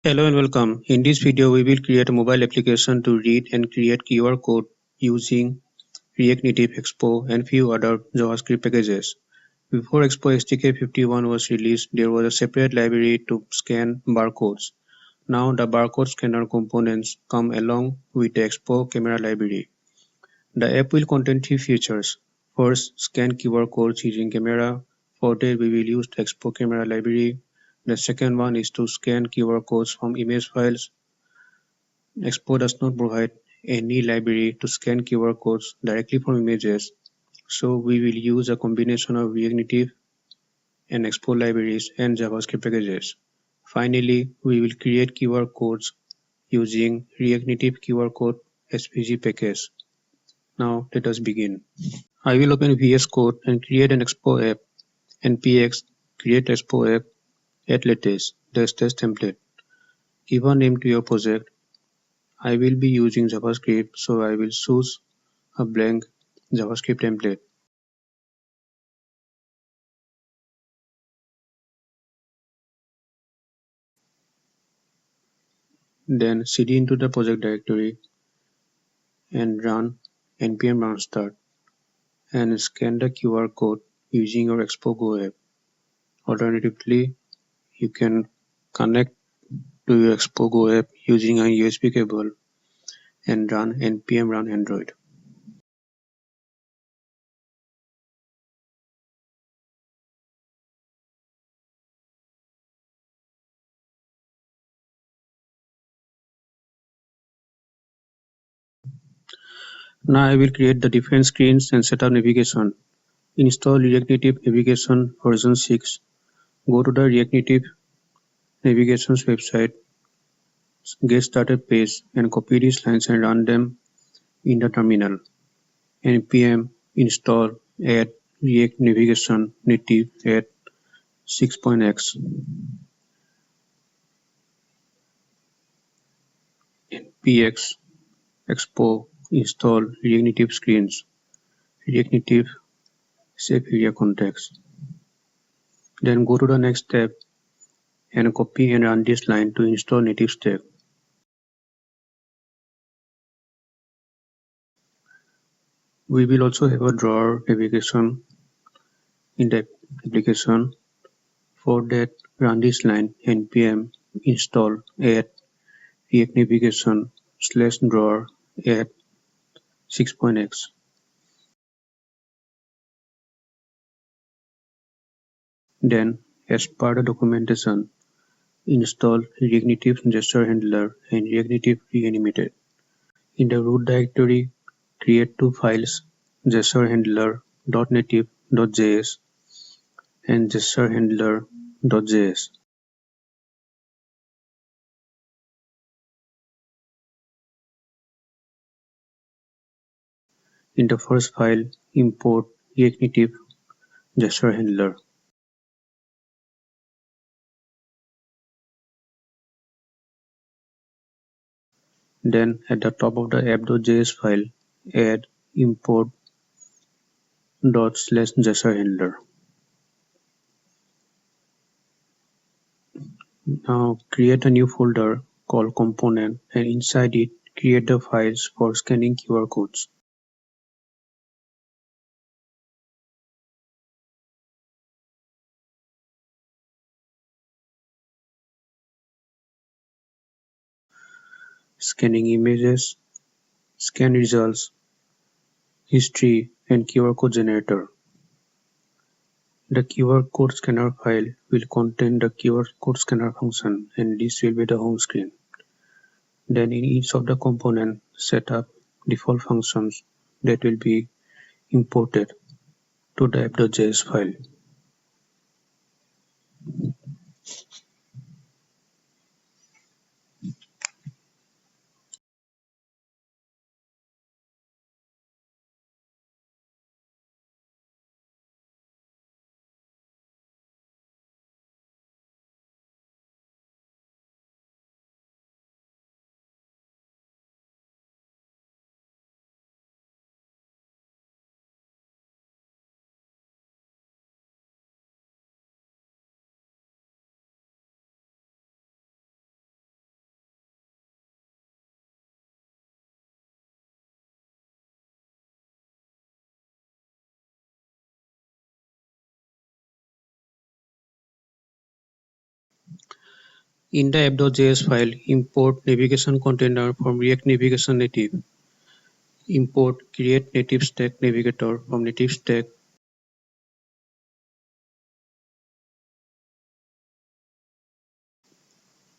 Hello and welcome. In this video, we will create a mobile application to read and create QR code using React Native Expo and few other JavaScript packages. Before Expo SDK 51 was released, there was a separate library to scan barcodes. Now the barcode scanner components come along with the Expo camera library. The app will contain three features. First, scan QR codes using camera. For that, we will use the Expo camera library. The second one is to scan QR codes from image files. Expo does not provide any library to scan QR codes directly from images, so we will use a combination of React Native and Expo libraries and JavaScript packages. Finally, we will create QR codes using React Native QR Code SVG package. Now let us begin. I will open VS Code and create an Expo app. npx create Expo app, add latest, dash dash template. Give a name to your project. I will be using JavaScript, so I will choose a blank JavaScript template. Then cd into the project directory and run npm run start and scan the QR code using your Expo Go app. Alternatively, you can connect to your Expo Go app using a USB cable and run npm run Android. Now I will create the different screens and set up navigation. Install React Native Navigation version 6. Go to the React Native Navigation's website, get started page and copy these lines and run them in the terminal. npm install add react navigation native at 6.x npx expo install react native screens react native safe area context. Then go to the next step and copy and run this line to install native stack. We will also have a drawer navigation in the application. For that, run this line npm install add react navigation / drawer at 6.x. Then, as part of documentation, install React Native gesture handler and React Native reanimated. In the root directory, create two files, gesture handler.native.js and gesture handler.js. In the first file, import React Native gesture handler. Then at the top of the app.js file, add import ./gesture handler. Now create a new folder called component and inside it create the files for scanning QR codes. Scanning images, scan results, history and QR code generator. The QR code scanner file will contain the QR code scanner function and this will be the home screen. Then in each of the component set up default functions that will be imported to the app.js file. In the app.js file, import navigation container from React Navigation Native. Import create native stack navigator from native stack.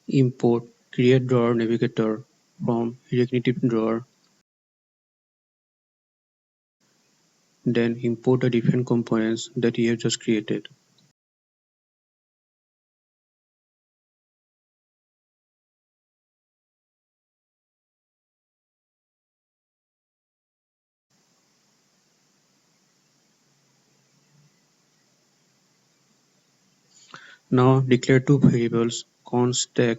Import create drawer navigator from React Native drawer. Then import the different components that you have just created. Now declare two variables const stack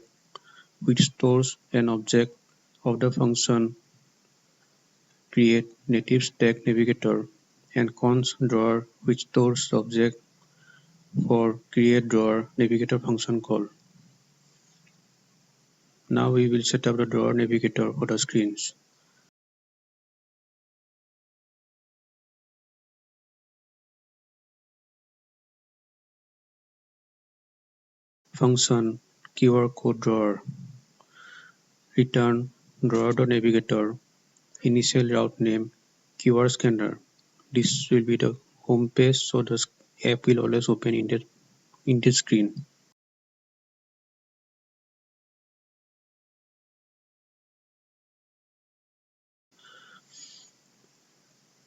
which stores an object of the function create native stack navigator and const drawer which stores the object for create drawer navigator function call. Now we will set up the drawer navigator for the screens. Function qrcode drawer return drawer.navigator initial route name QR scanner. This will be the home page, so the app will always open in this screen.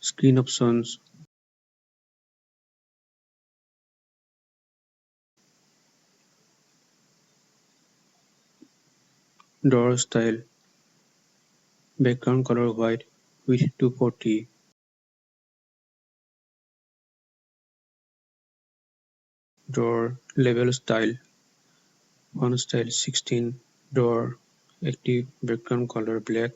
Screen options, drawer style, background color white with 240, drawer label style, font style 16, drawer active background color black,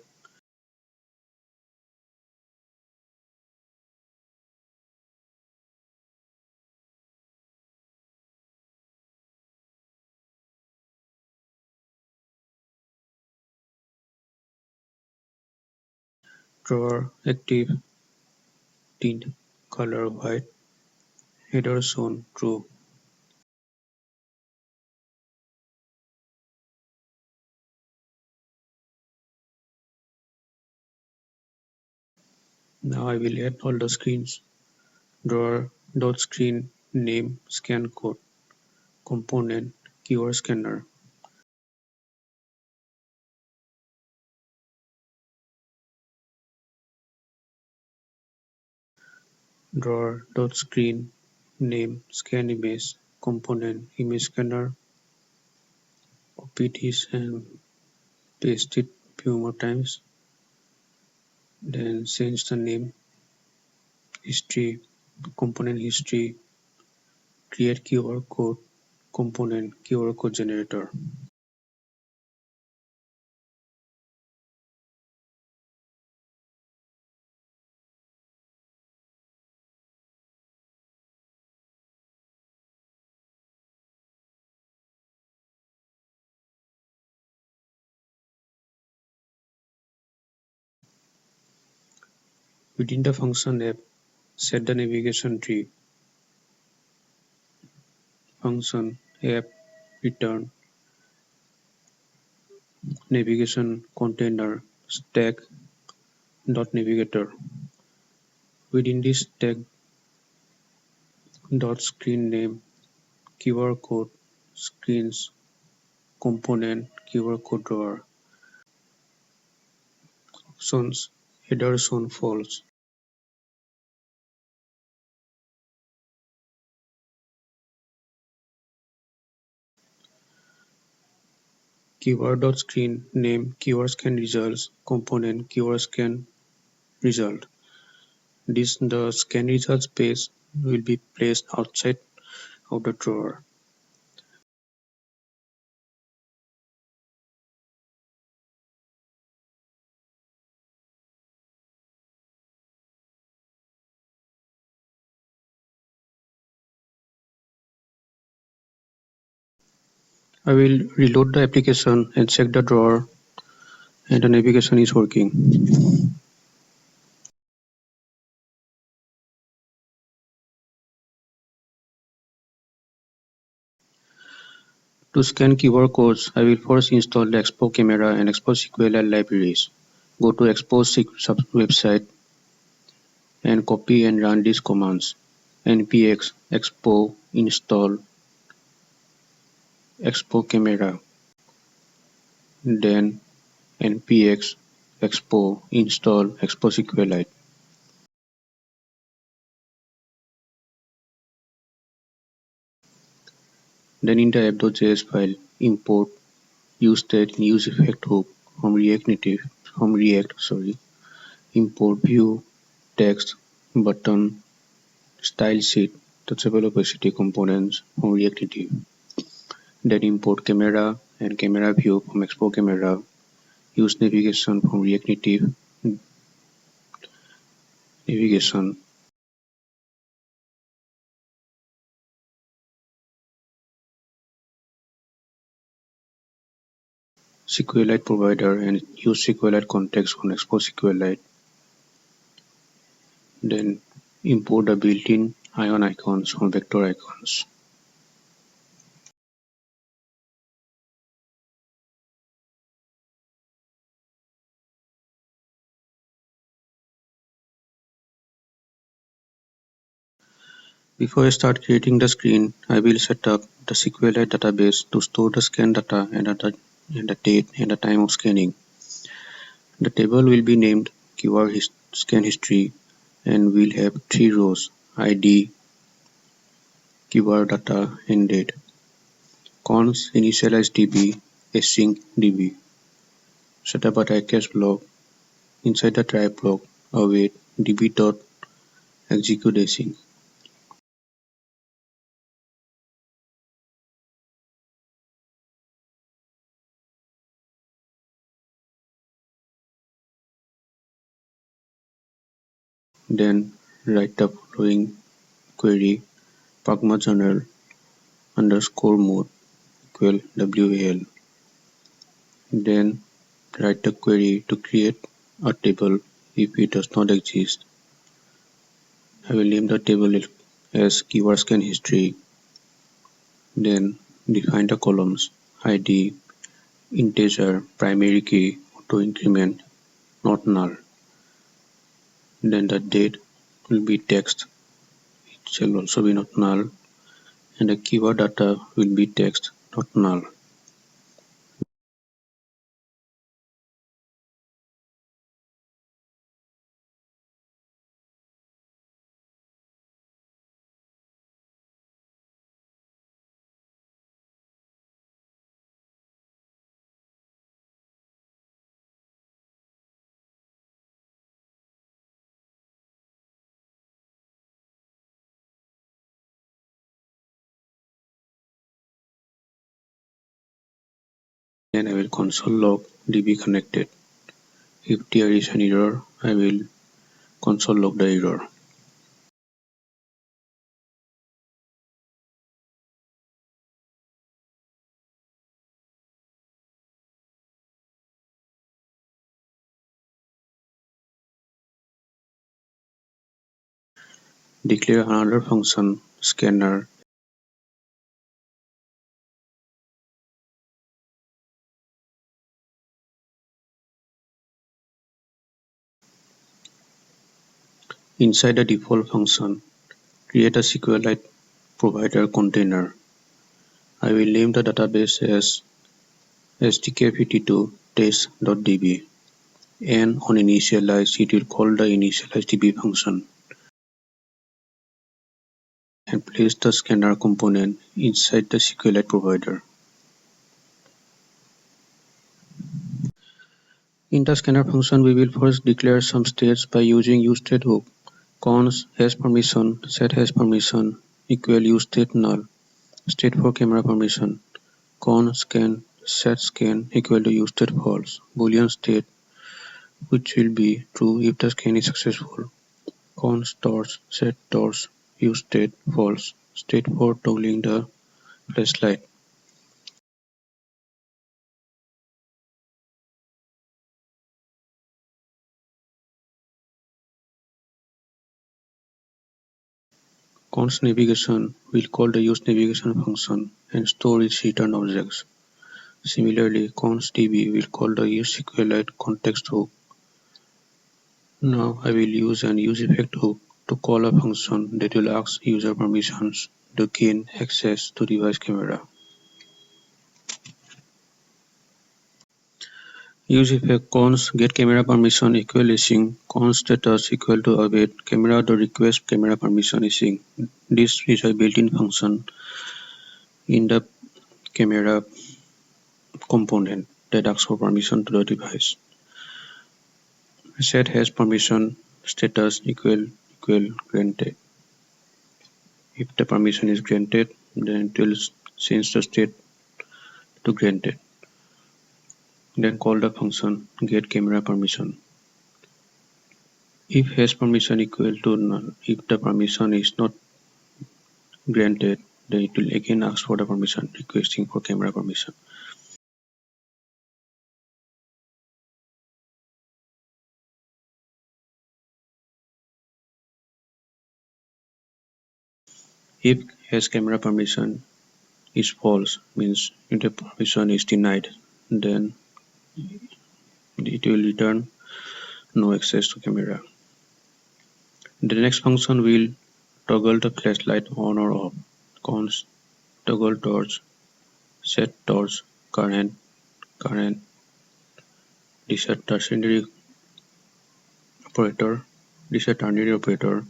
drawer active tint color white, header shown true. Now I will add all the screens. Drawer dot screen name scan code component QR scanner. Drawer dot screen name scan image component image scanner. Copy this and paste it few more times. Then change the name history component history create QR code component QR code generator. Within the function app, set the navigation tree. Function app return navigation container stack dot navigator. Within this stack dot screen name QR code screens component QR code drawer. Options header shown false. Screen name keyword scan results component keyword scan result. The scan results page will be placed outside of the drawer. I will reload the application and check the drawer and the navigation is working. To scan QR codes, I will first install the Expo camera and Expo SQLite libraries. Go to Expo's website and copy and run these commands: npx expo install Expo camera, then npx expo install Expo SQLite. Then in the app.js file, import useState and useEffect hook from React. Import view, text, button, style sheet, touchable opacity components from React Native. Then import camera and camera view from Expo camera. Use navigation from React Native navigation. SQLite provider and use SQLite context on Expo SQLite. Then import the built-in ion icons from vector icons. Before I start creating the screen, I will set up the SQLite database to store the scan data and the date and the time of scanning. The table will be named scan history and will have 3 rows: ID, QR data, and date. Cons initialize DB, async DB. Set up a try-catch block. Inside the try block, await db.execute async. Then write the following query: pragma journal underscore mode equal WAL. Then write the query to create a table if it does not exist. I will name the table as keyword scan history. Then define the columns: ID, integer, primary key, auto increment, not null. Then the date will be text, it shall also be not null, and the keyword data will be text, not null. Then I will console log db connected. If there is an error, I will console log the error. Declare another function, scanner. Inside the default function, create a SQLite provider container. I will name the database as SDK52 test.db, and on initialize it will call the initializeDB function and place the scanner component inside the SQLite provider. In the scanner function, we will first declare some states by using useState hook. Cons has permission, set has permission, equal useState null, state for camera permission, con scan, set scan equal to useState false, boolean state which will be true if the scan is successful, cons torch, set torch, useState false, state for toggling the flashlight. Const navigation will call the useNavigation function and store its return objects. Similarly, const db will call the useSQLite context hook. Now I will use an useEffect hook to call a function that will ask user permissions to gain access to device camera. UseEffect const getCameraPermission equal async const status equal to await camera.request camera permission async. This is a built-in function in the camera component that asks for permission to the device. Set has permission status equal granted. If the permission is granted, then it will change the state to granted. Then call the function getCameraPermission. If has permission equal to none, if the permission is not granted, then it will again ask for the permission requesting for camera permission. If has camera permission is false, means if the permission is denied, then it will return no access to camera. The next function will toggle the flashlight on or off. Const toggle torch set torch current this is a tertiary operator. This is a ternary operator.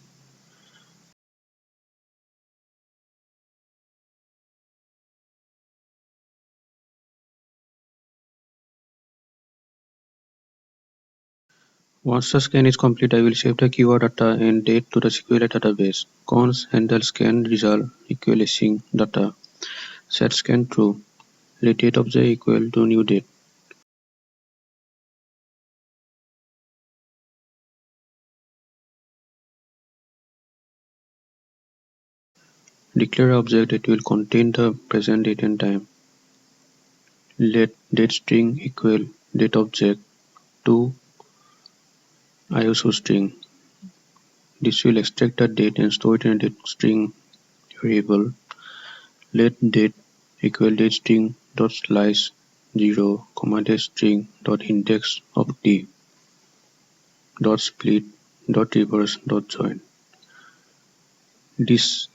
Once the scan is complete, I will save the keyword data and date to the SQLite database. Const handle scan result equal async data. Set scan true. Let date object equal to new date. Declare object that will contain the present date and time. Let date string equal date object to ISO string. This will extract the date and store it in a date string variable. Let date equal date string dot slice 0, date string dot index of d dot split dot reverse dot join. This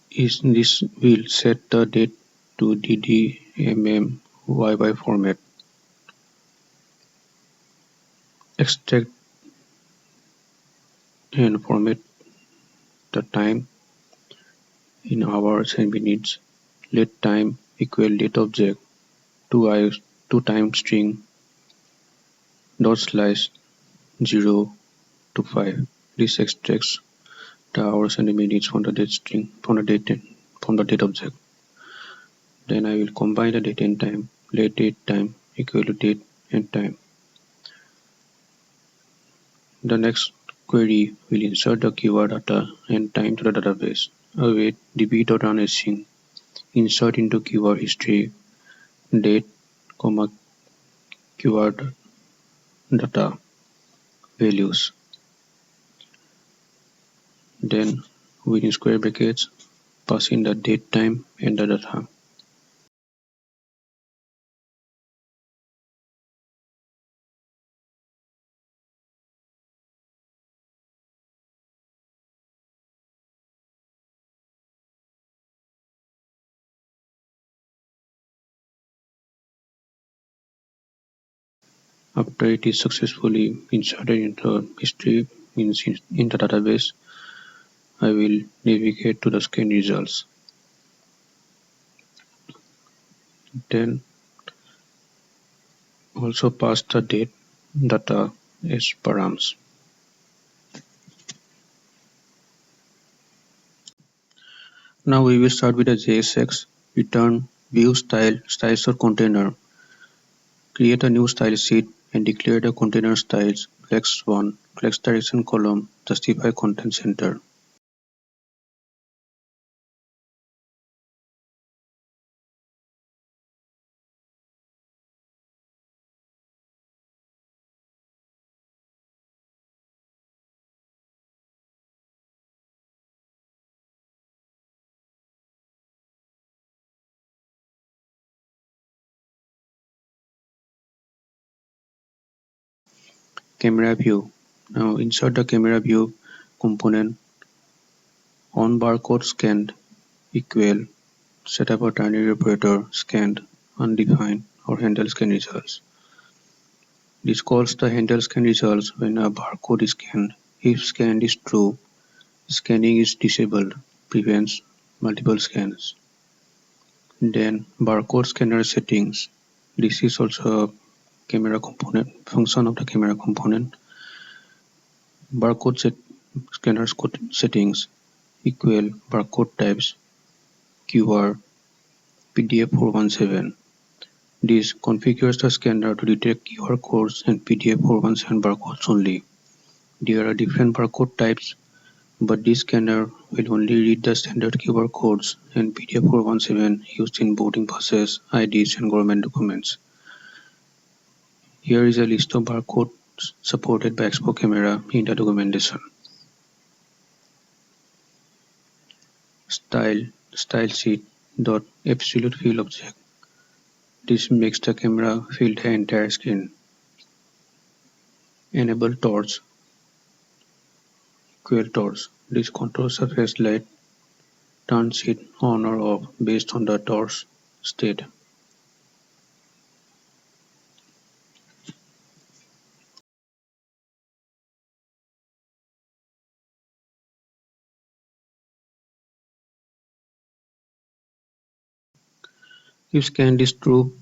will set the date to dd mm yy format. Extract and format the time in hours and minutes. Let time equal date object to time string dot slice 0 to 5. This extracts the hours and the minutes from the date string from the date object. Then I will combine the date and time. Let date time equal to date and time. The next query will insert the keyword data and time to the database. Await db.runAsync. Insert into keyword history date, keyword data values. Then within square brackets pass in the date, time and the data. After it is successfully inserted into history means in the database, I will navigate to the scan results. Then also pass the date data as params. Now we will start with the JSX return view styles or container. Create a new style sheet and declare the container styles flex1, flex direction column, justify content center. Camera view. Now insert the camera view component on barcode scanned equal set up a ternary operator scanned undefined or handle scan results. This calls the handle scan results when a barcode is scanned. If scanned is true, scanning is disabled, prevents multiple scans. Then barcode scanner settings. This is also a camera component function of the camera component. Barcode scanner settings equal barcode types QR PDF 417. This configures the scanner to detect QR codes and PDF 417 barcodes only. There are different barcode types, but this scanner will only read the standard QR codes and PDF 417 used in boarding passes, IDs, and government documents. Here is a list of barcodes supported by Expo Camera in the documentation. Style sheet dot absolute fill object. This makes the camera fill the entire screen. Enable torch equal torch. This controls the flashlight turns it on or off based on the torch state. If scanned is true,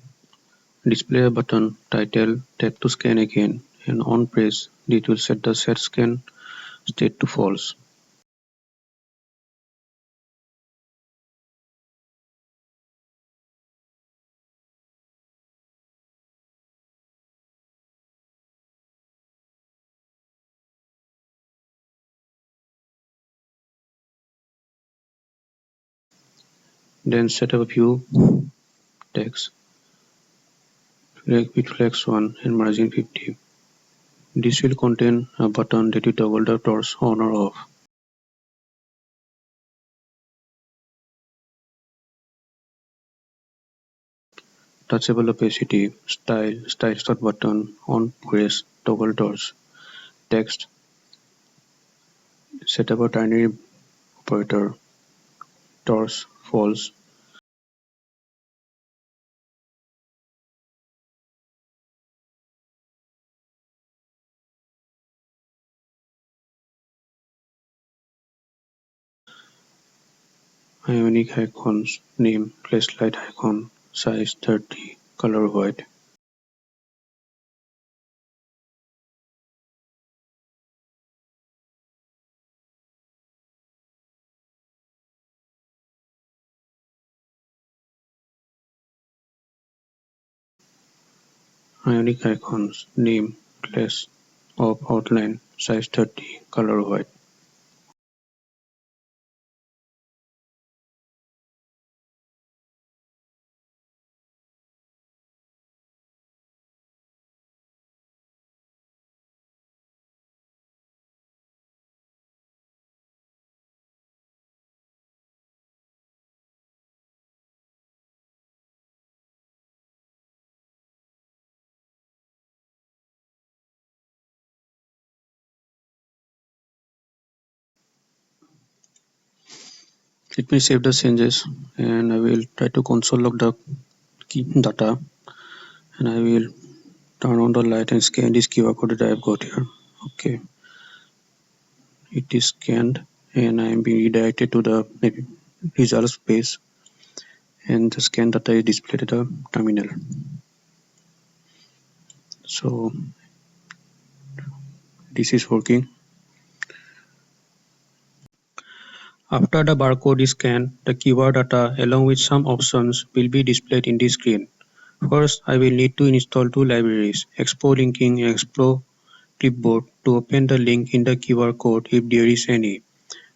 display a button titled Tap to scan again, and on press it will set the set scan state to false. Then set up a view text with flex 1 and margin 50. This will contain a button that will toggle the torch on or off. Touchable opacity, style start button, on press, toggle torch. Text, set up a ternary operator, torch, false. Ionic icons, name, flashlight icon, size 30, color white. Ionic icons, name, class of outline, size 30, color white. Let me save the changes and I will try to console log the key data and I will turn on the light and scan this QR code that I have got here. Okay, it is scanned and I am being redirected to the results page and the scan data is displayed at the terminal. So this is working. After the barcode is scanned, the keyword data along with some options will be displayed in the screen. First, I will need to install two libraries, Expo Linking and Expo Clipboard, to open the link in the QR code if there is any,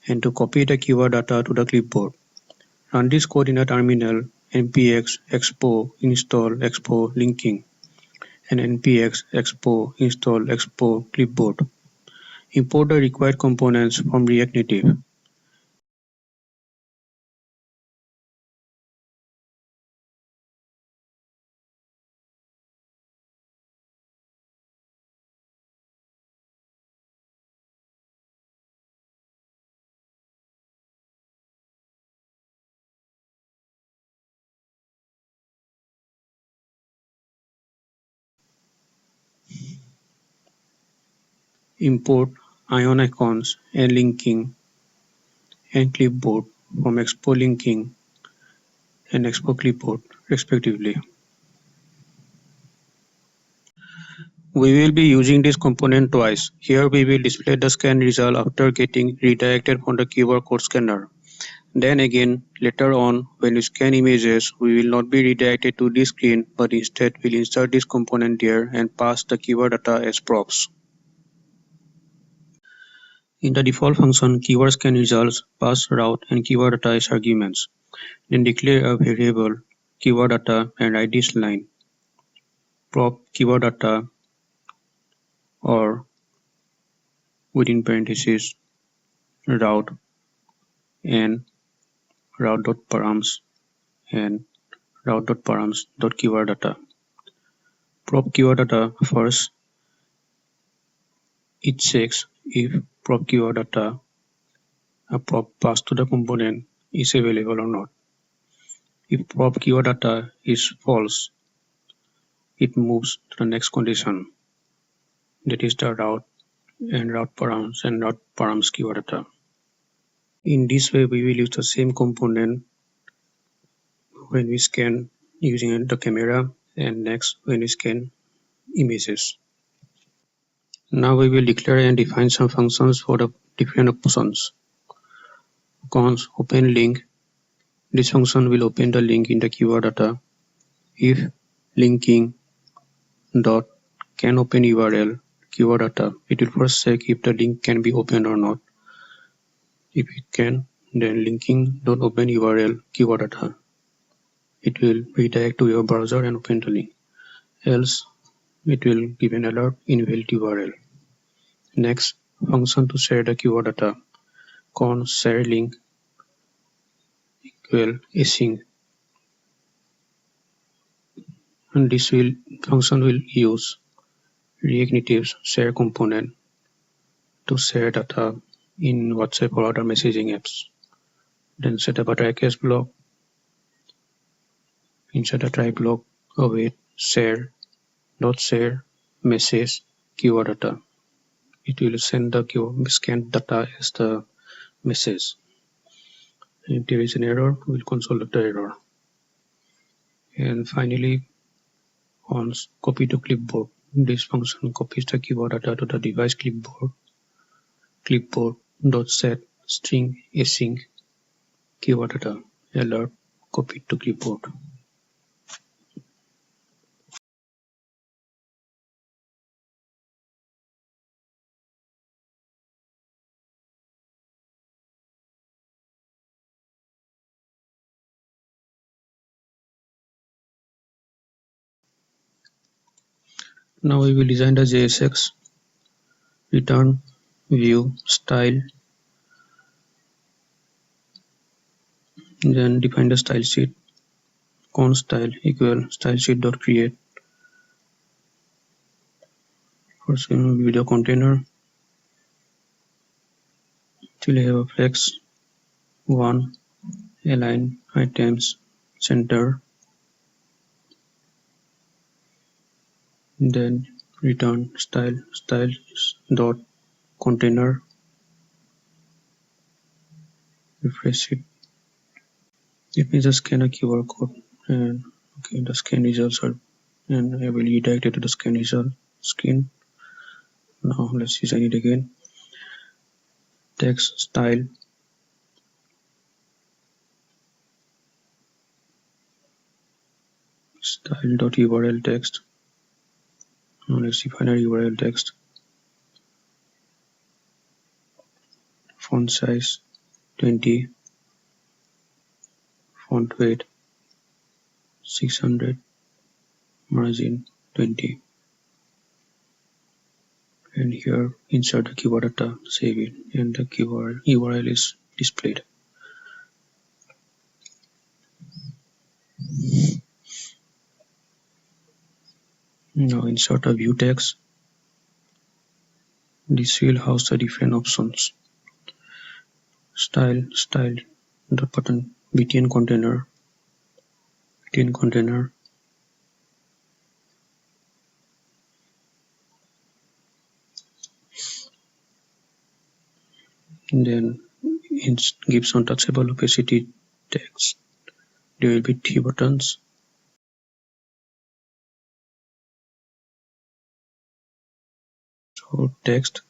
and to copy the keyword data to the clipboard. Run this code in a terminal npx expo install expo linking and npx expo install expo clipboard. Import the required components from React Native. import ion icons and linking and clipboard from Expo linking and Expo clipboard respectively. We will be using this component twice. Here we will display the scan result after getting redirected from the QR code scanner. Then again, later on, when we scan images, we will not be redirected to this screen, but instead will insert this component there and pass the keyword data as props. In the default function, keyword scan results, pass route, and keyword data as arguments. Then declare a variable keyword data and write this line prop keyword data or within parentheses route and route.params and route.params.keyword data. Prop keyword data first it checks if prop keyword data a prop passed to the component is available or not. If prop keyword data is false, it moves to the next condition, that is the route and route params keyword data. In this way, we will use the same component when we scan using the camera and next when we scan images. Now we will declare and define some functions for the different options. Cons open link. This function will open the link in the keyword data. If linking dot can open URL keyword data, it will first check if the link can be opened or not. If it can, then linking dot open URL keyword data. It will redirect to your browser and open the link. Else, it will give an alert invalid URL. Next, function to share the keyword data. Con share link equal async. And this function will use React Native's share component to share data in WhatsApp or other messaging apps. Then set up a try catch block. Insert a try block await share message keyword data. It will send the scanned data as the message. If there is an error, we'll console the error. And finally, on copy to clipboard, this function copies the keyword data to the device clipboard.set string async keyword data alert copied to clipboard. Now we will design the JSX, return, view, style, then define the style sheet. Const style equal style sheet.create. First video container. It will have a flex 1, align items center, then return style dot container, refresh it. It means just scan a QR code and okay, the scan results are and I will redirect it to the scan result screen. Now let's design it again. Text style style.url text. Now let's define our URL text. Font size 20, font weight 600, margin 20. And here insert the keyword data, save it, and the keyword URL is displayed. Now insert a view text. This will house the different options. Style the button btn container, Then in gives untouchable opacity text, there will be 3 buttons. So text,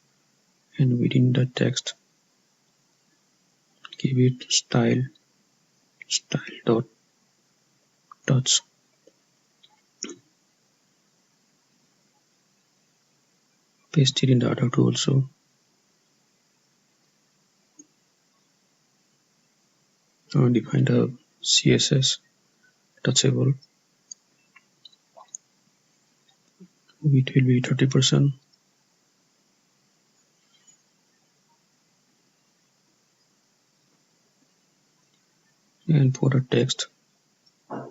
and within the text give it style dot touch. Paste it in the other two also. Now define the CSS touchable. It will be 30%. And for the text,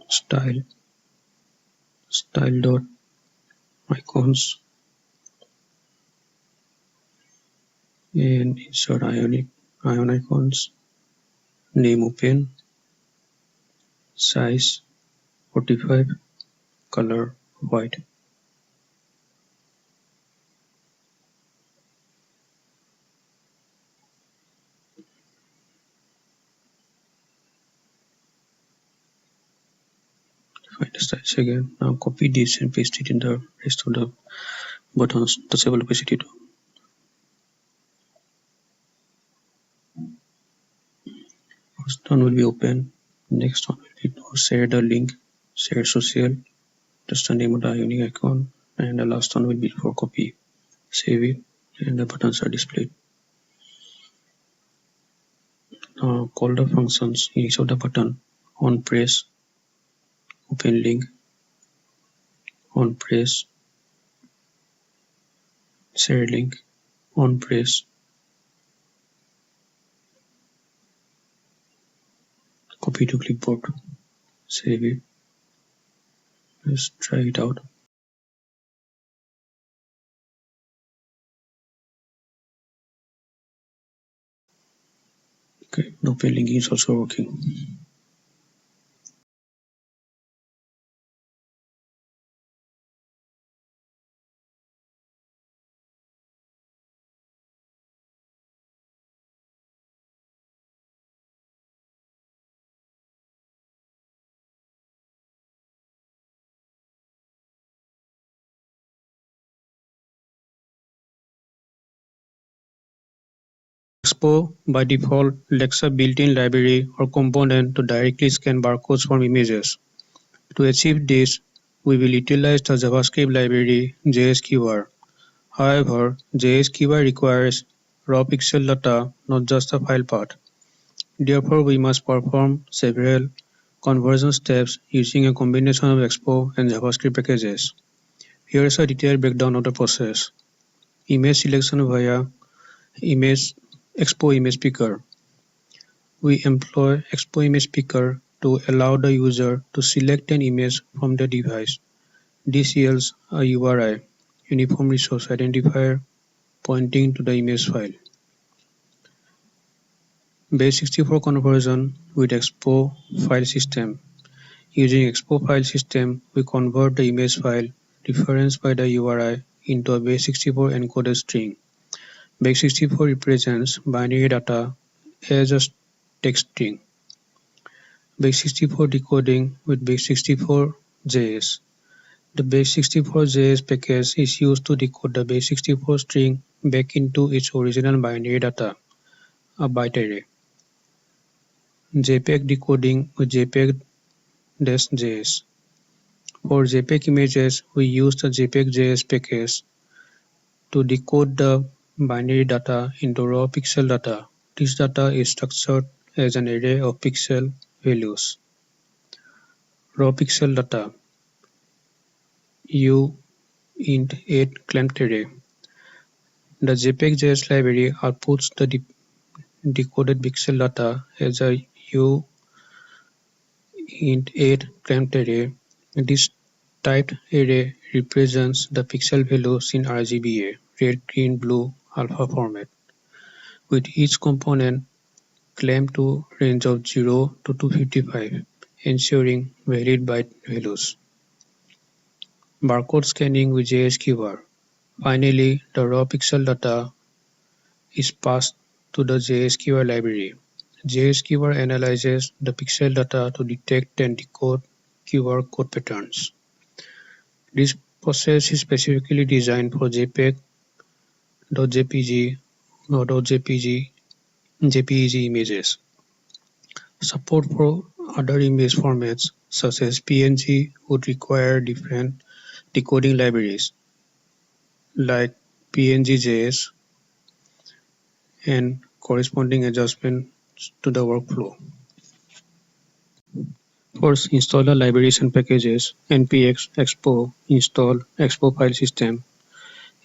style dot icons, and insert ion icons, name open, size 45, color white. Find the size again. Now copy this and paste it in the rest of the buttons. Touchable opacity too. First one will be open. Next one will be to share the link, share social, just the name of the unique icon, and the last one will be for copy. Save it, and the buttons are displayed. Now call the functions in each of the button. On press, open link, on press, share link, on press, copy to clipboard. Save it. Let's try it out. Okay, the open link is also working. Expo by default lacks a built-in library or component to directly scan barcodes from images. To achieve this, we will utilize the JavaScript library JSQR. However, JSQR requires raw pixel data, not just a file path. Therefore, we must perform several conversion steps using a combination of Expo and JavaScript packages. Here is a detailed breakdown of the process. Image selection via Expo Image Picker. We employ Expo Image Picker to allow the user to select an image from the device. This yields a URI, Uniform Resource Identifier, pointing to the image file. Base64 conversion with Expo file system. Using Expo file system, we convert the image file referenced by the URI into a base64 encoded string. Base64 represents binary data as a text string. Base64 decoding with Base64.js. The Base64.js package is used to decode the Base64 string back into its original binary data, a byte array. JPEG decoding with JPEG-js. For JPEG images, we use the JPEG.js package to decode the binary data into raw pixel data. This data is structured as an array of pixel values. Raw pixel data uint8 clamped array. The JPEG.js library outputs the decoded pixel data as a uint8 clamped array. This typed array represents the pixel values in RGBA, red, green, blue, alpha format, with each component clamped to range of 0 to 255, ensuring valid byte values. Barcode scanning with JSQR. Finally, the raw pixel data is passed to the JSQL library. JSQL analyzes the pixel data to detect and decode QR code patterns. This process is specifically designed for JPEG, .jpg, or .jpeg images. Support for other image formats such as PNG would require different decoding libraries like PNG.js and corresponding adjustments to the workflow. First, install the libraries and packages npx expo install expo file system,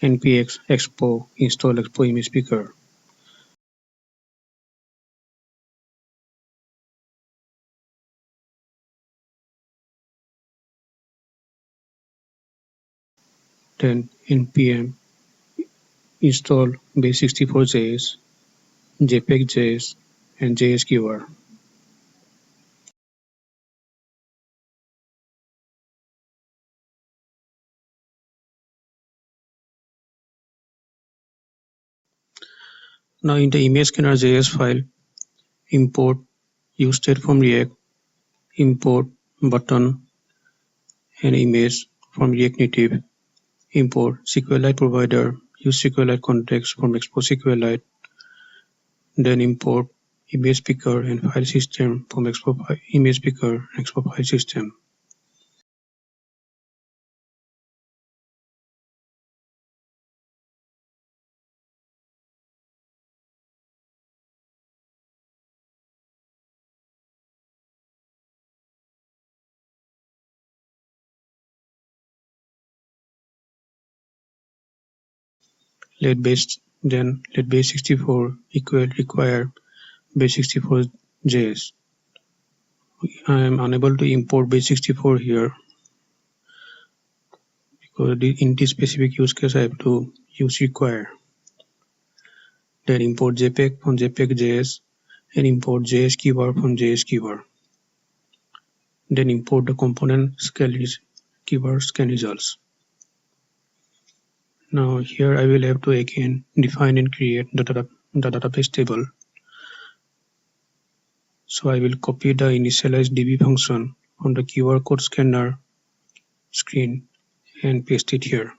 npx expo install expo image picker. Then npm install base64.js, jpeg.js, and JSQR. Now in the image scanner.js file, import useState from React, import button and image from React Native, import SQLite provider, use SQLite context from Expo SQLite, then import image picker and file system from Expo image picker and Expo file system. Let base64 equal require base64.js. I am unable to import base64 here because in this specific use case I have to use require. Then import JPEG from JPEG.js and import JSQR from JSQR. Then import the component keyword scan results. Now here I will have to again define and create the database table. So I will copy the initialize DB function on the QR code scanner screen and paste it here.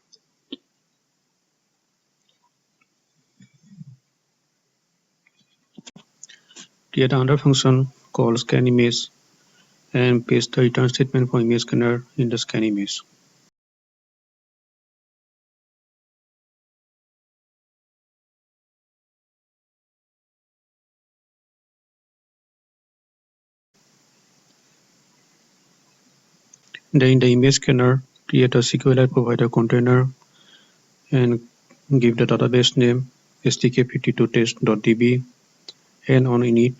Create another function called scan image and paste the return statement for image scanner in the scan image. Then in the image scanner, create a SQLite provider container and give the database name SDK52test.db and on init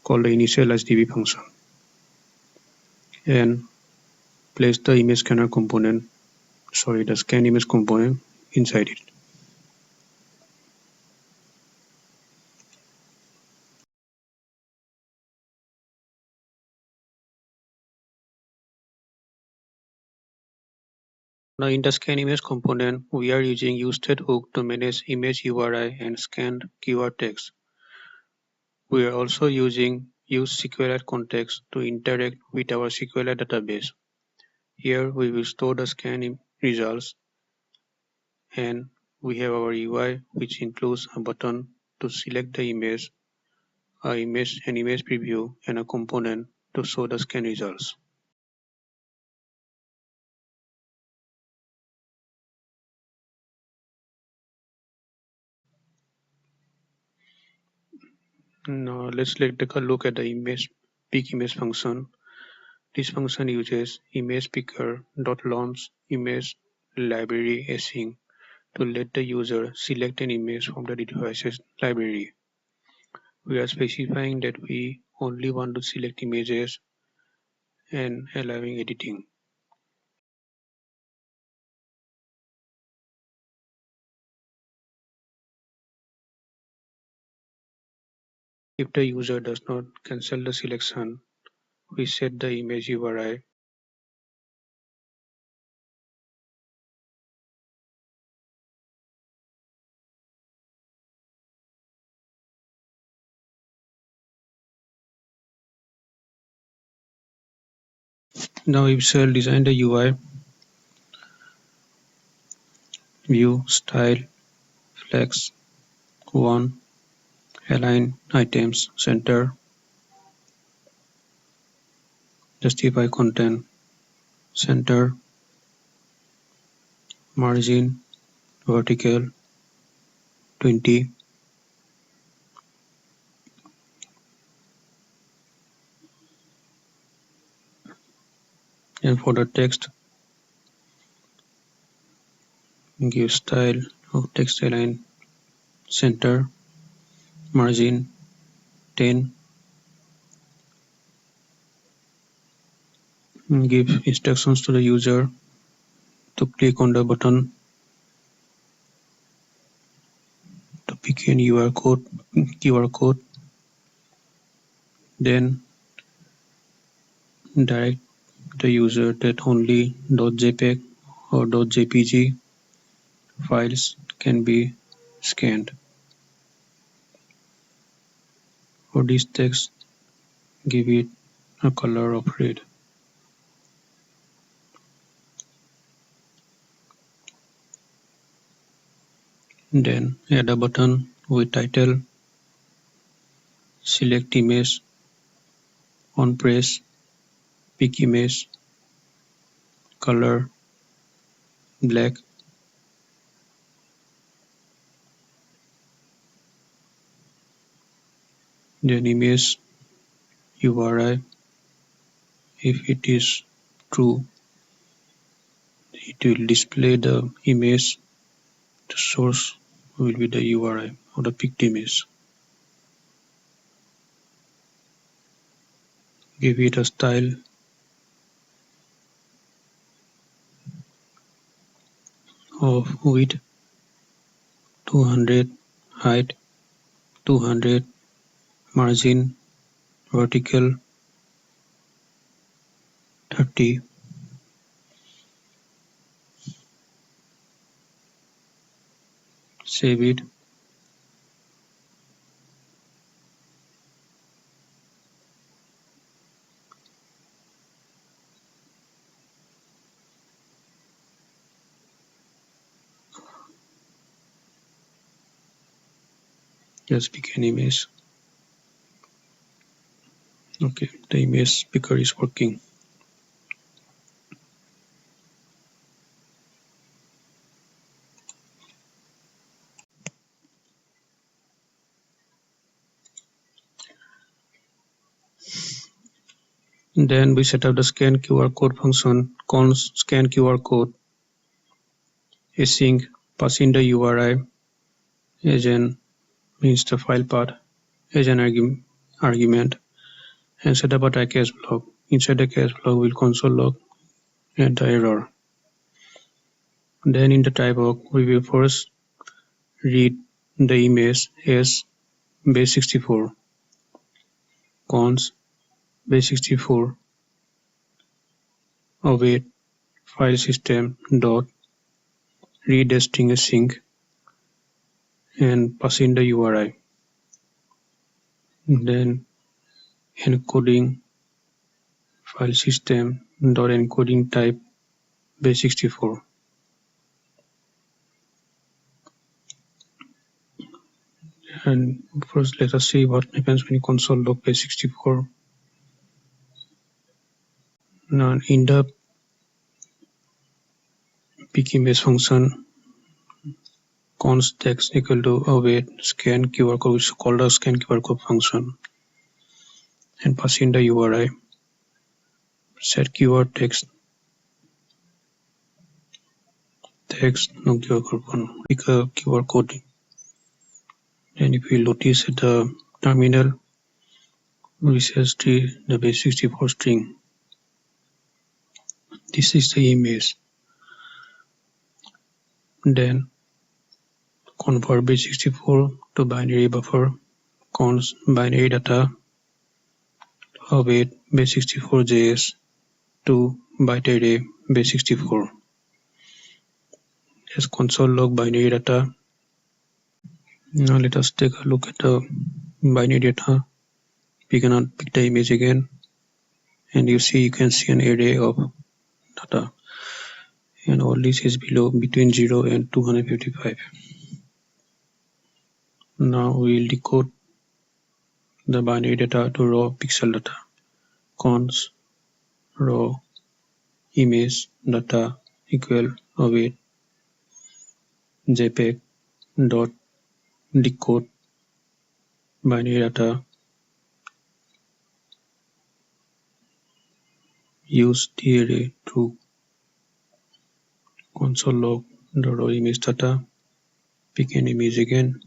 call the initialize DB function and place the image scanner component, the scan image component inside it. Now in the scan image component, we are using useState hook to manage image URI and scanned keyword text. We are also using use SQLite context to interact with our SQLite database. Here we will store the scan results and we have our UI which includes a button to select the image, an image preview and a component to show the scan results. Now let's take a look at the pick image function. This function uses image picker.launch image library async to let the user select an image from the device's library. We are specifying that we only want to select images and allowing editing. If the user does not cancel the selection, we set the image URI Now we shall design the UI. View, style, flex, 1, align items, center, justify content, center, margin, vertical, 20, and for the text, give style of text align, center, margin, 10, give instructions to the user to click on the button to pick an QR code, then direct the user that only .jpeg or .jpg files can be scanned. For this text, give it a color of red. Then add a button with title, select image, on press, pick image, color, black, then image URI. If it is true, it will display the image. The source will be the URI of the picked image. Give it a style of width 200, height 200, margin vertical 30, save it. Just pick an image. Okay, the image picker is working. Then we set up the scan QR code function, const scan QR code, async, pass in the URI as an means the file path as an argument, and set up a try catch block. Inside the catch block will console log and the error. Then in the try block we will first read the image as base64, const base64 await file system dot read string async and pass in the URI. Then encoding file system dot encoding type base64. And first let us see what happens when you console log base64. Now in the pick image function, const text equal to await scan QR code, which is called a scan QR code function, and pass in the URI. Set keyword text no QR code one, pick a QR code. And if you notice at the terminal, we says the base64 string. This is the image. Then convert base64 to binary buffer, const binary data await base64.js to byte array base64. As console log binary data. Now let us take a look at the binary data. We cannot pick the image again. and you can see an array of data, and all this is below between 0 and 255. Now we will decode the binary data to raw pixel data. Cons raw image data equal await jpeg dot decode binary data. Use the array to console log the raw image data. Pick an image again.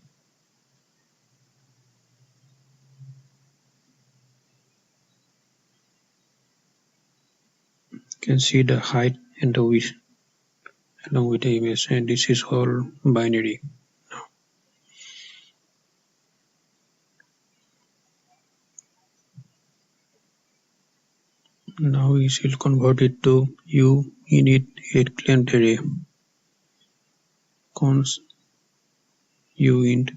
You can see the height and the width along with the image, and this is all binary. Now we shall convert it to uinit 8 claimed array. Cons uint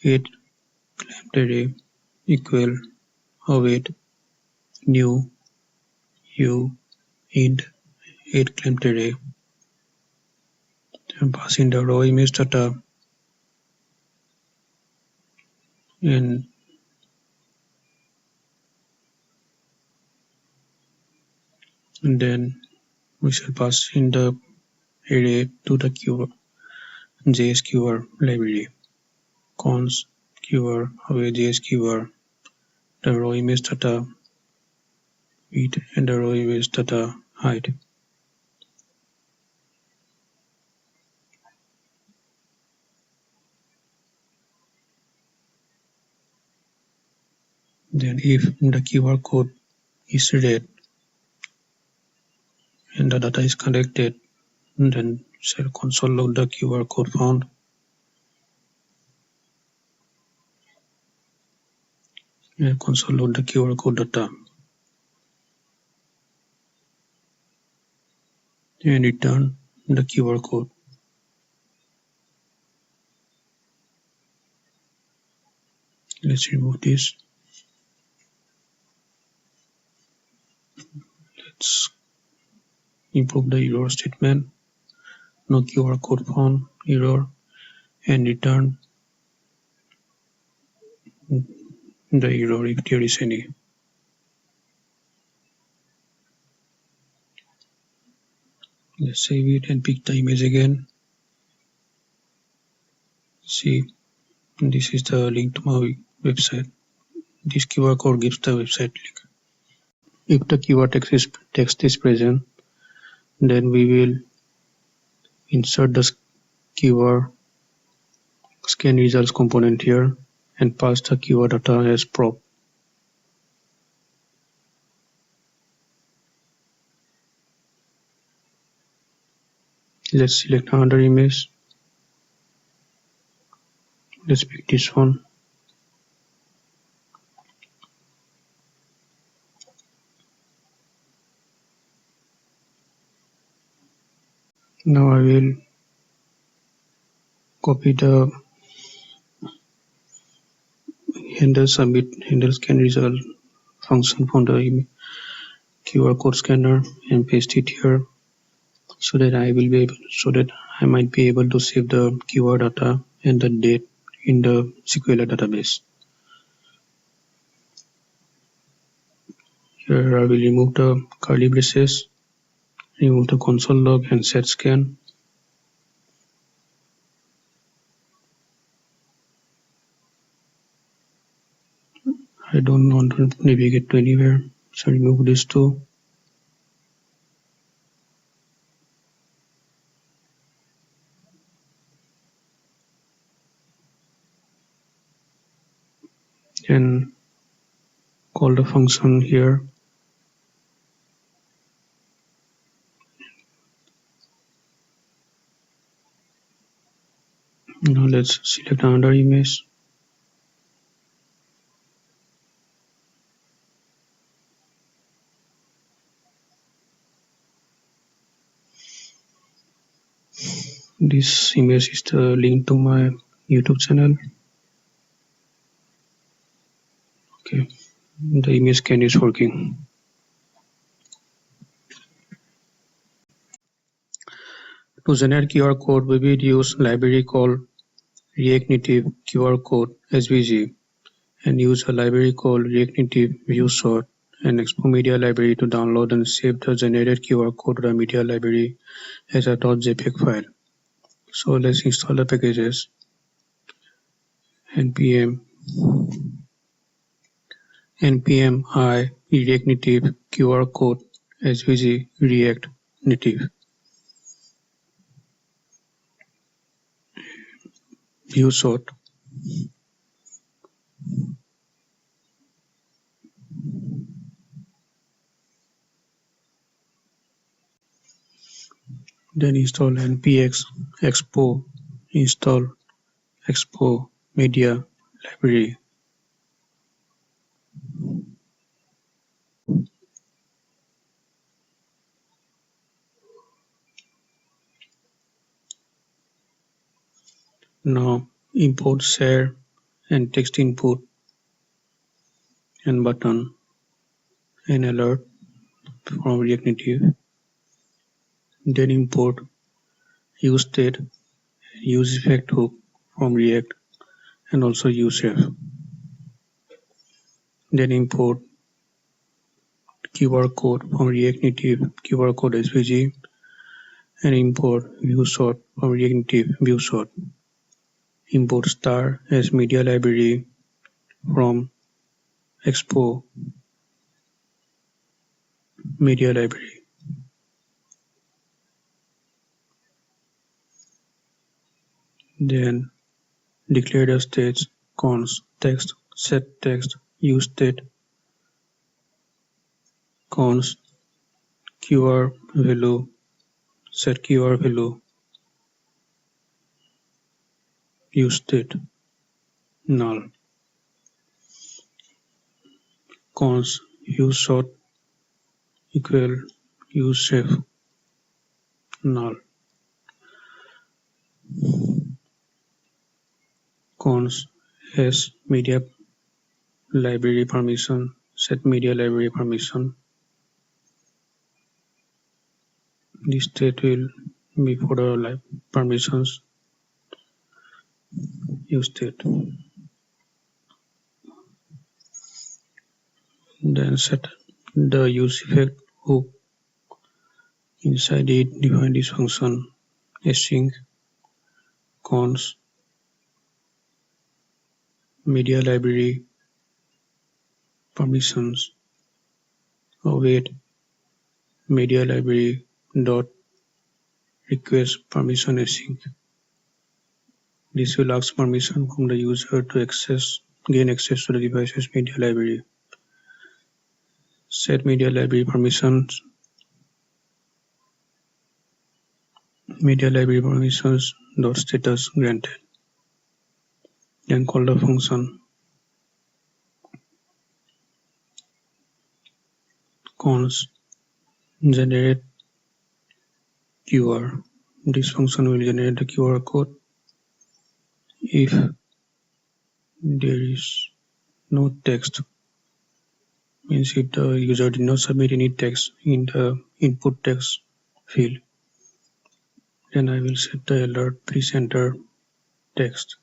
8 claimed array equal await new uint 8 claimed array, and pass in the raw image data, and then we shall pass in the array to the JSQR library. Cons qr await JSQR the raw image data width and the raw image data height. Then if the QR code is read and the data is collected, then shall console log the QR code found. And console log the QR code data and return the QR code. Let's remove this. Let's improve the error statement. No QR code found, error, and return the error if there is any. Let's save it and pick the image again. See, this is the link to my website. This QR code gives the website link. If the keyword text is present, then we will insert the keyword scan results component here and pass the keyword data as prop. Let's select another image. Let's pick this one. Now I will copy the handle scan result function from the QR code scanner and paste it here, so that I might be able to save the keyword data and the date in the SQL database. Here I will remove the curly braces, remove the console log and set scan. I don't want to navigate to anywhere, so remove this too. And call the function here. Now let's select another image. This image is the link to my YouTube channel. Okay, the image scan is working. To generate QR code, we will use library called React Native qrcode-svg and use a library called React Native viewsort and Expo Media Library to download and save the generated QR code to the media library as a .jpeg file. So let's install the packages. npm i react native QR code svg react native viewsort. Then install npx expo install expo media library. Now import share and text input and button and alert from React Native. Then import useState and useEffect hook from React and also useref. Then import QR code from React Native QR code SVG and import viewsort from React Native viewsort. Import star as media library from Expo media library. Then declare the states cons text set text use state cons QR value set QR value use state null cons use sort equal useref null cons s media library permission set media library permission. This state will be for the permissions use state. Then set the useEffect hook. Inside it, define this function async cons media library permissions await media library dot request permission async. This will ask permission from the user to gain access to the device's media library. Set media library permissions dot status granted. Then call the function cons generate QR. This function will generate the QR code if there is no text, means if the user did not submit any text in the input text field. Then I will set the alert please enter text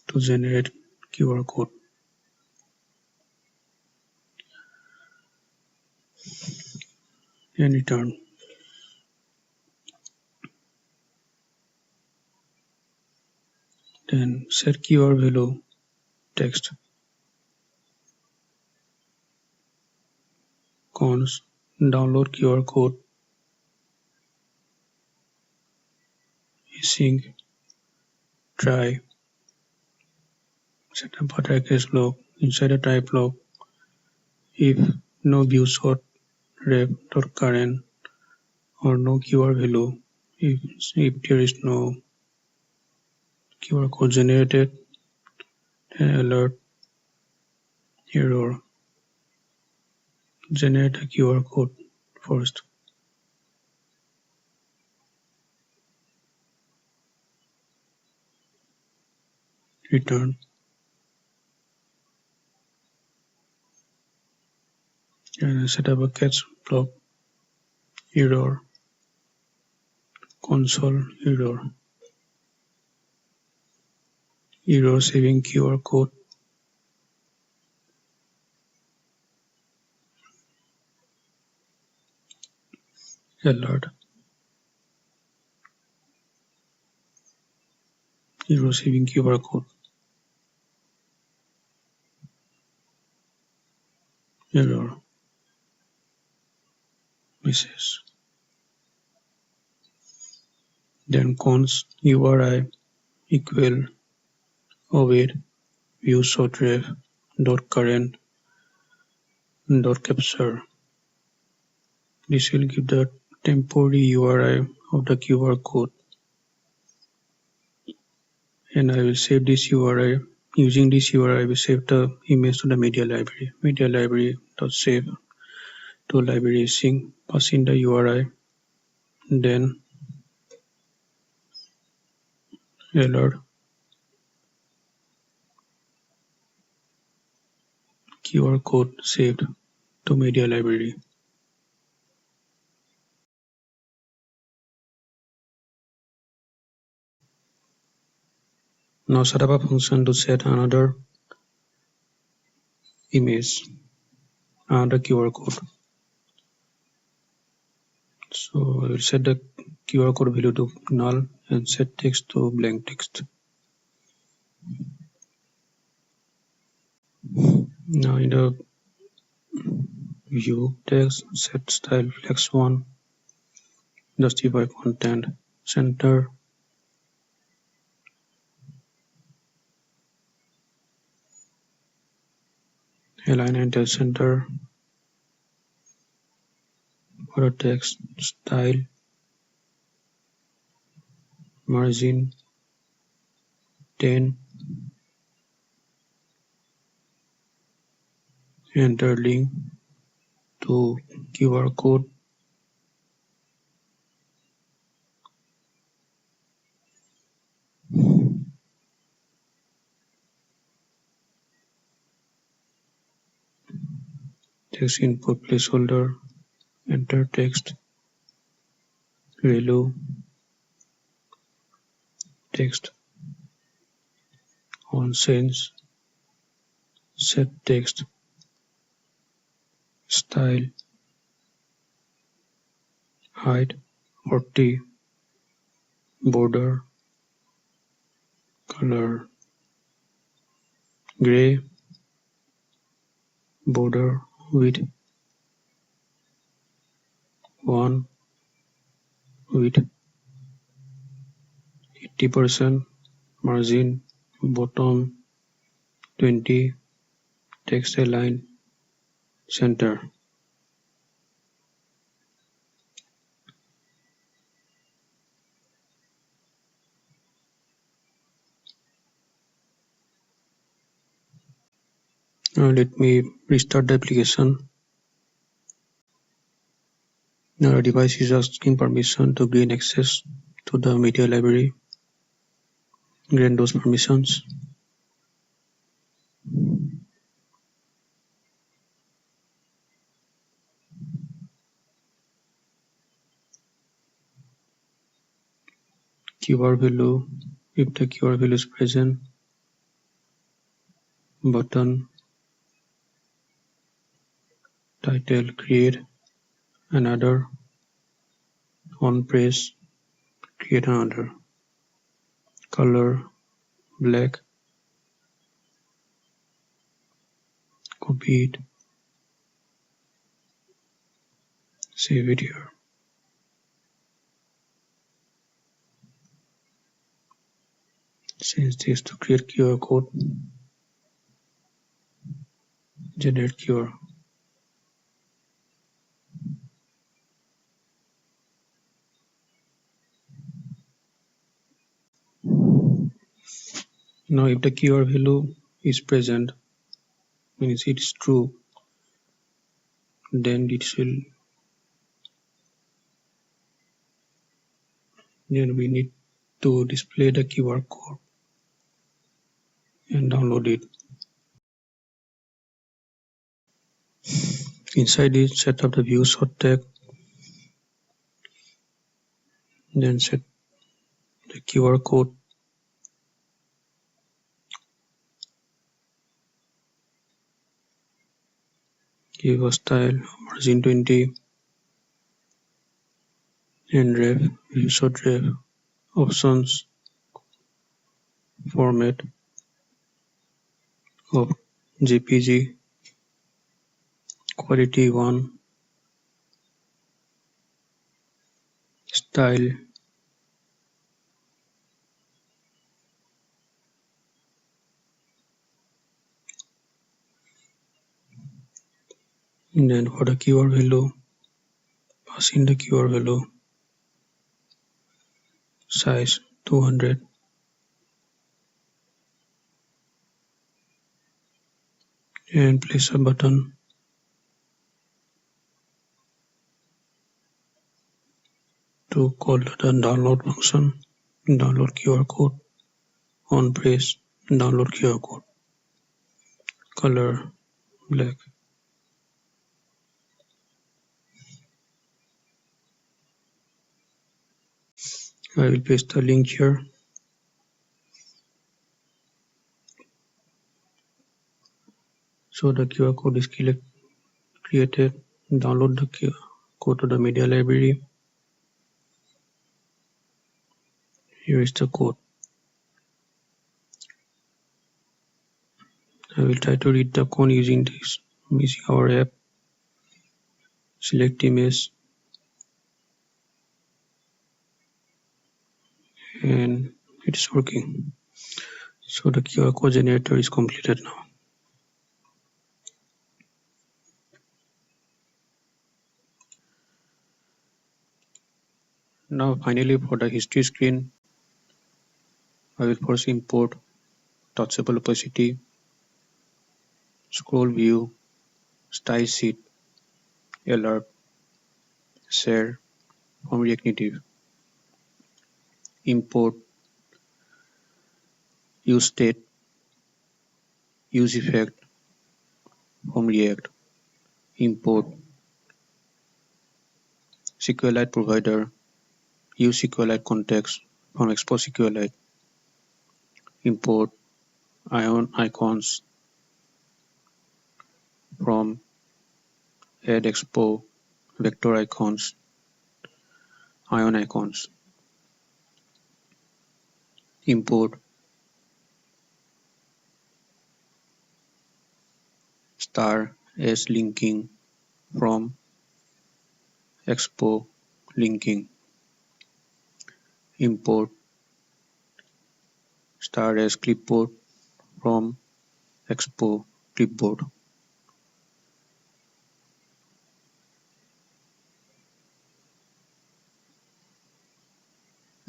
to generate QR code. And return. Then set QR value text cons download QR code async try set up a try case log inside a try block if no viewsort ref.current or no QR value if there is no QR code generated then alert error generate a QR code first. Return and set up a catch block error console error saving QR code, alert, error saving QR code, error message. Then const URI equal await view shortref dot current dot capture. This will give the temporary URI of the QR code, and I will save this URI. Using this URI, I will save the image to the media library. Media library dot save to library sync. Pass in the URI, then alert QR code saved to media library. Now set up a function to set another image, another QR code. So I will set the QR code value to null and set text to blank text. Now in the view text, set style flex1, justify content, center, align and tell center, for the text, style, margin 10, enter link to QR code, text input placeholder, enter text, value, text, on sense, set text, style, height 40, border, color gray, border width 1, width 80%, margin bottom 20, text align center. Now let me restart the application. Now the device is asking permission to gain access to the media library. Grant those permissions. QR value, if the QR value is present, button, title, create another, on press, create another, color, black, copy it, save it here. Change this to create QR code, generate QR. Now if the QR value is present, means it is true, then we need to display the QR code and download it. Inside it, set up the view short tag, Then set the QR code, give a style margin 20 and ref insert ref options format of JPG quality 1 style and then for the keyword value pass in the keyword value size 200 and place a button to call the download function. Download QR code on press download QR code, color black. I will paste the link here. So the QR code is created. Download the QR code to the media library. Here is the code. I will try to read the code using our app. Select image and it is working. So the QR code generator is completed now. Now finally for the history screen, I will first import touchable opacity, scroll view, style sheet, alert, share from React Native. Import use state, use effect from React. Import SQLite provider, use SQLite context from Expo SQLite. Import ion icons from add Expo vector icons, ion icons. Import star as linking from Expo linking. Import star as clipboard from Expo clipboard.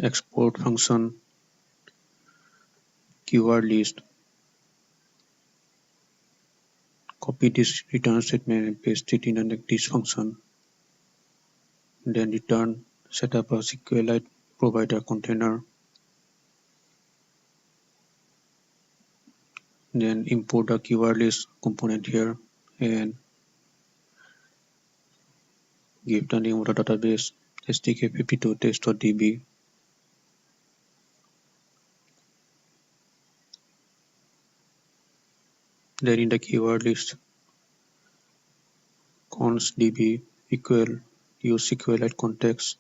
Export function keyword list. Copy this return statement and paste it in this function. Then return set up a SQLite provider container. Then import the keyword list component here and give the name of the database SDK52 test.db. Then in the keyword list const db equal use SQLite context.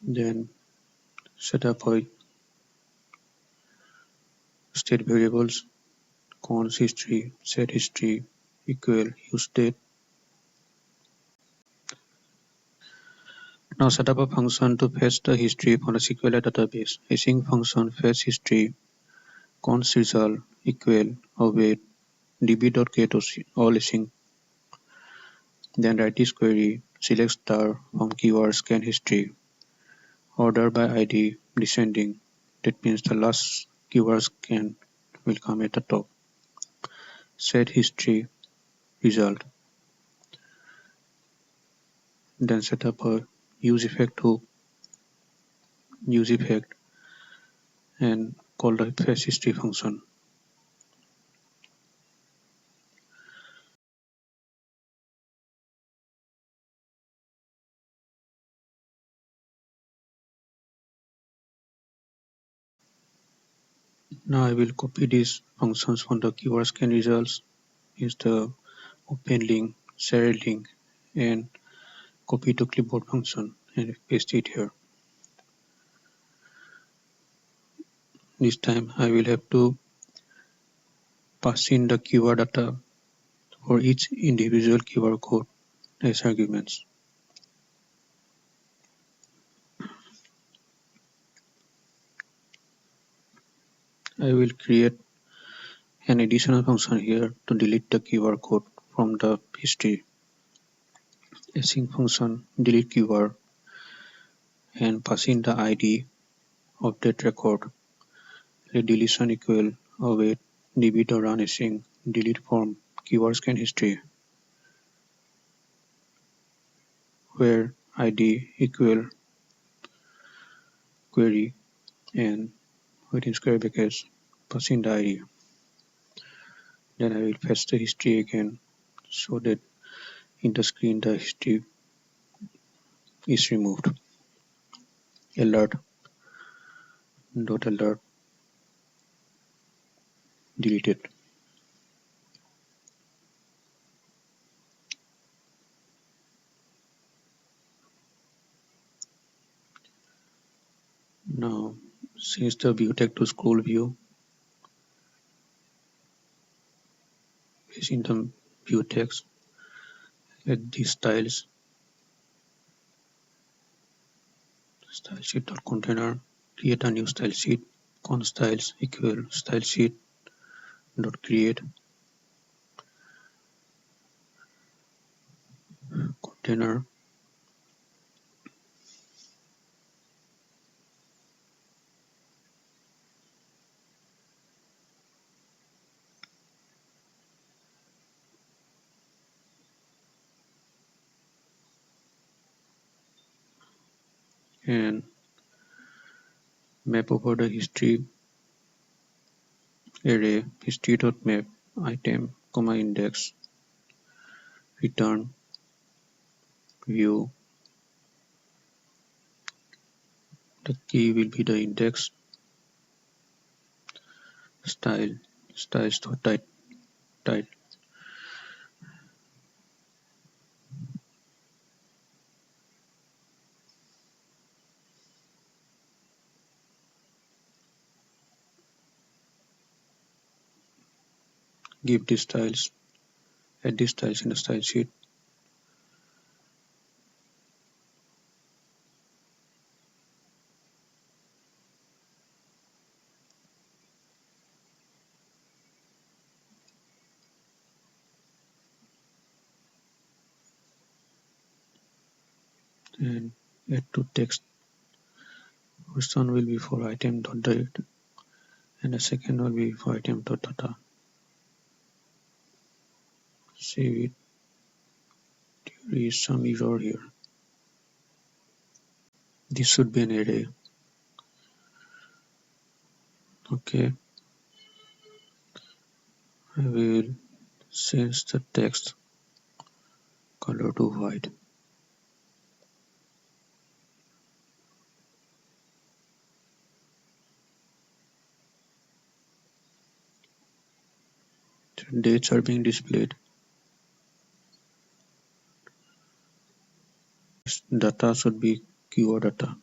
Then set up a state variables const history set history equal use state. Now set up a function to fetch the history from the SQLite database. Async function fetch history const result equal await db.get all async. Then write this query, select star from keyword scan history, order by ID descending. That means the last keyword scan will come at the top. Set history result. Then set up a use effect hook, use effect, and call the fetch history function. Now I will copy these functions from the keyword scan results, use the open link, share link, and copy to clipboard function and paste it here. This time I will have to pass in the keyword data for each individual keyword code as arguments. I will create an additional function here to delete the keyword code from the history. Async function delete keyword and pass in the ID of that record. Let deletion equal await db.run async delete from keyword scan history, where ID equal query and within square brackets pass in the ID. Then I will fetch the history again so that in the screen the history is removed. Alert dot alert deleted. Now change the view tag to scroll view. In the view text, add these styles. Style sheet.container, create a new style sheet. Const styles equal style sheet dot create container. And map over the history array history.map item comma index return view. The key will be the index style styles.type. Give these styles, add these styles in the style sheet. And add to text. First one will be for item.date and the second will be for item.data. Save it. There is some error here. This should be an array. Okay. I will change the text color to white. The dates are being displayed. Data should be keyword data.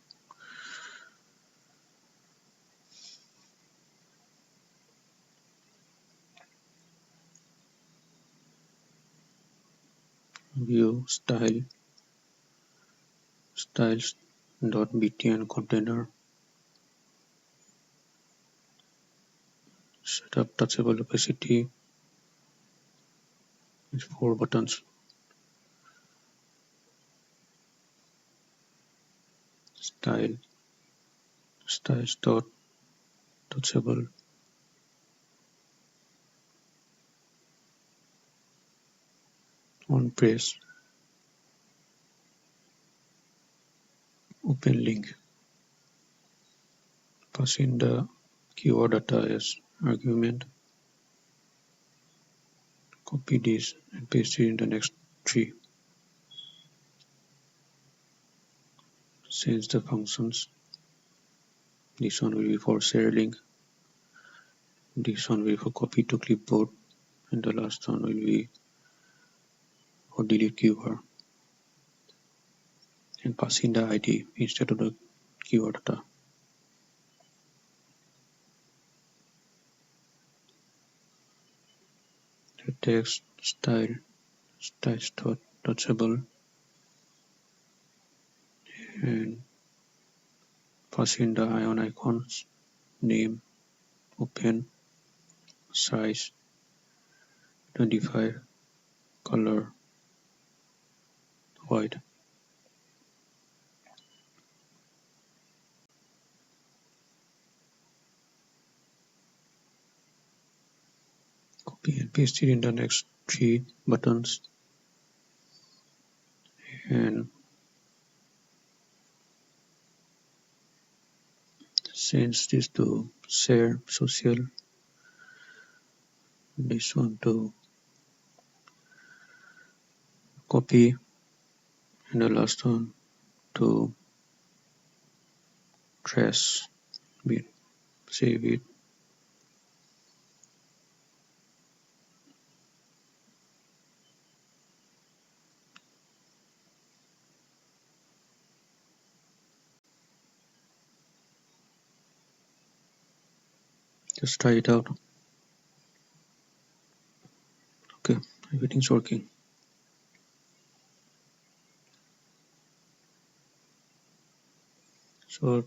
View style styles.btn container. Set up touchable opacity with 4 buttons. Styles.touchable. On press. Open link. Pass in the keyword data as argument. Copy this and paste it in the next tree. Change the functions. This one will be for share link This one will be for copy to clipboard, and the last one will be for delete keyword, and passing the ID instead of the keyword data. The text style touchable, and passing the ion icons, name, open, size 25, color white. Copy and paste it in the next 3 buttons, and change this to share social, this one to copy, and the last one to trace. Save it. Just try it out. Okay, everything's working. So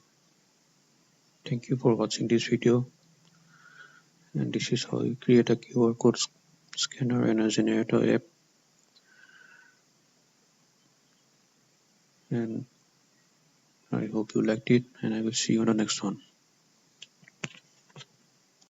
thank you for watching this video, and this is how you create a QR code scanner and a generator app, and I hope you liked it, and I will see you on the next one.